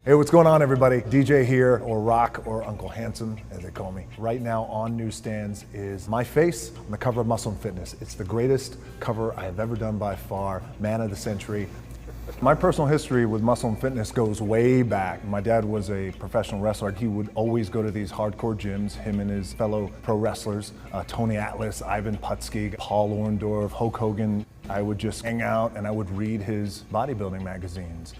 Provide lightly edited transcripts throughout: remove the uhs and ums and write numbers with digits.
Hey, what's going on, everybody? DJ here, or Rock, or Uncle Handsome, as they call me. Right now on newsstands is my face on the cover of Muscle & Fitness. It's the greatest cover I have ever done by far, man of the century. My personal history with Muscle & Fitness goes way back. My dad was a professional wrestler. He would always go to these hardcore gyms, him and his fellow pro wrestlers, Tony Atlas, Ivan Putski, Paul Orndorff, Hulk Hogan. I would just hang out and I would read his bodybuilding magazines.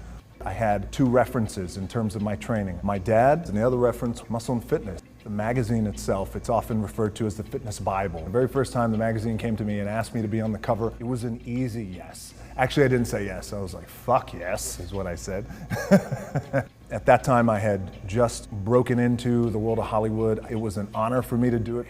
I had two references in terms of my training. My dad, and the other reference, Muscle & Fitness. The magazine itself, it's often referred to as the Fitness Bible. The very first time the magazine came to me and asked me to be on the cover, it was an easy yes. Actually, I didn't say yes. I was like, fuck yes, is what I said. At that time, I had just broken into the world of Hollywood. It was an honor for me to do it.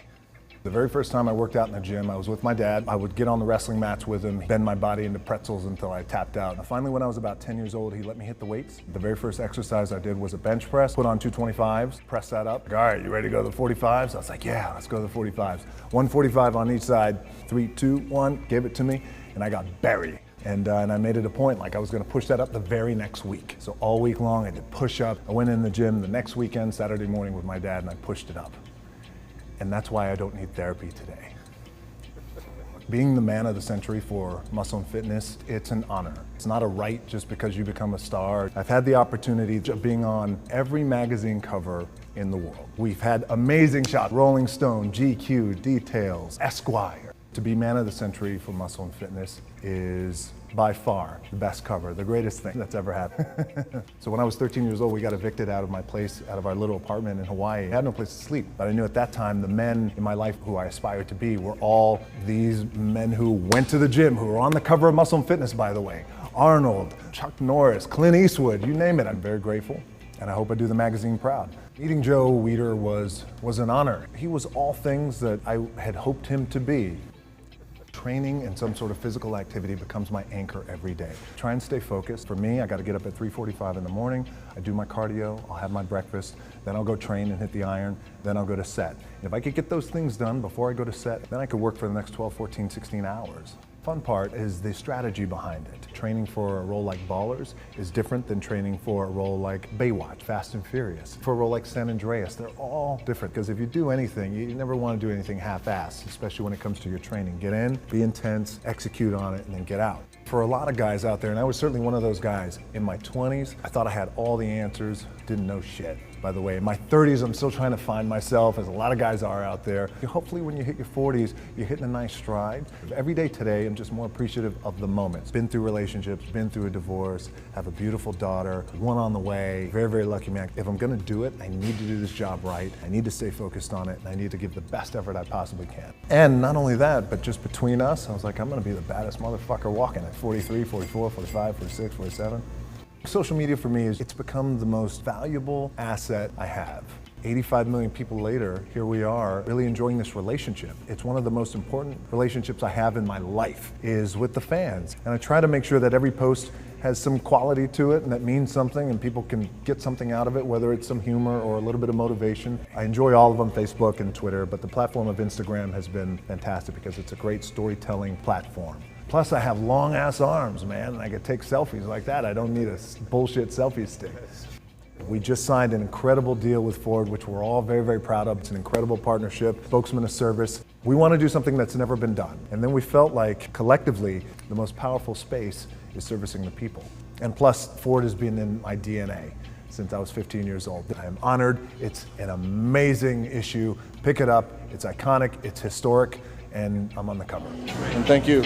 The very first time I worked out in the gym, I was with my dad. I would get on the wrestling mats with him, bend my body into pretzels until I tapped out. And finally, when I was about 10 years old, he let me hit the weights. The very first exercise I did was a bench press, put on 225s, press that up. Like, all right, you ready to go to the 45s? I was like, yeah, let's go to the 45s. 145 on each side, 3, 2, 1, gave it to me, and I got buried. And I made it a point, like I was gonna push that up the very next week. So all week long, I did push-up. I went in the gym the next weekend, Saturday morning with my dad, and I pushed it up. And that's why I don't need therapy today. Being the man of the century for Muscle & Fitness, it's an honor. It's not a right just because you become a star. I've had the opportunity of being on every magazine cover in the world. We've had amazing shots, Rolling Stone, GQ, Details, Esquire. To be man of the century for Muscle & Fitness is by far the best cover, the greatest thing that's ever happened. So when I was 13 years old, we got evicted out of my place, out of our little apartment in Hawaii. I had no place to sleep, but I knew at that time the men in my life who I aspired to be were all these men who went to the gym, who were on the cover of Muscle & Fitness, by the way. Arnold, Chuck Norris, Clint Eastwood, you name it. I'm very grateful, and I hope I do the magazine proud. Meeting Joe Weider was an honor. He was all things that I had hoped him to be. Training and some sort of physical activity becomes my anchor every day. Try and stay focused. For me, I got to get up at 3:45 in the morning. I do my cardio, I'll have my breakfast, then I'll go train and hit the iron, then I'll go to set. And if I could get those things done before I go to set, then I could work for the next 12, 14, 16 hours. Fun part is the strategy behind it. Training for a role like Ballers is different than training for a role like Baywatch, Fast and Furious. For a role like San Andreas, they're all different, because if you do anything, you never want to do anything half-assed, especially when it comes to your training. Get in, be intense, execute on it, and then get out. For a lot of guys out there, and I was certainly one of those guys, in my 20s, I thought I had all the answers, didn't know shit. By the way, in my 30s, I'm still trying to find myself, as a lot of guys are out there. Hopefully when you hit your 40s, you're hitting a nice stride. Every day today, I'm just more appreciative of the moments. Been through relationships, been through a divorce, have a beautiful daughter, one on the way. Very, very lucky man. If I'm gonna do it, I need to do this job right. I need to stay focused on it, and I need to give the best effort I possibly can. And not only that, but just between us, I was like, I'm gonna be the baddest motherfucker walking at 43, 44, 45, 46, 47. Social media for me, it's become the most valuable asset I have. 85 million people later, here we are, really enjoying this relationship. It's one of the most important relationships I have in my life, is with the fans. And I try to make sure that every post has some quality to it and that means something and people can get something out of it, whether it's some humor or a little bit of motivation. I enjoy all of them, Facebook and Twitter, but the platform of Instagram has been fantastic because it's a great storytelling platform. Plus, I have long ass arms, man, and I could take selfies like that. I don't need a bullshit selfie stick. We just signed an incredible deal with Ford, which we're all very, very proud of. It's an incredible partnership, spokesman of service. We want to do something that's never been done. And then we felt like, collectively, the most powerful space is servicing the people. And plus, Ford has been in my DNA since I was 15 years old. I am honored. It's an amazing issue. Pick it up. It's iconic. It's historic. And I'm on the cover. And thank you.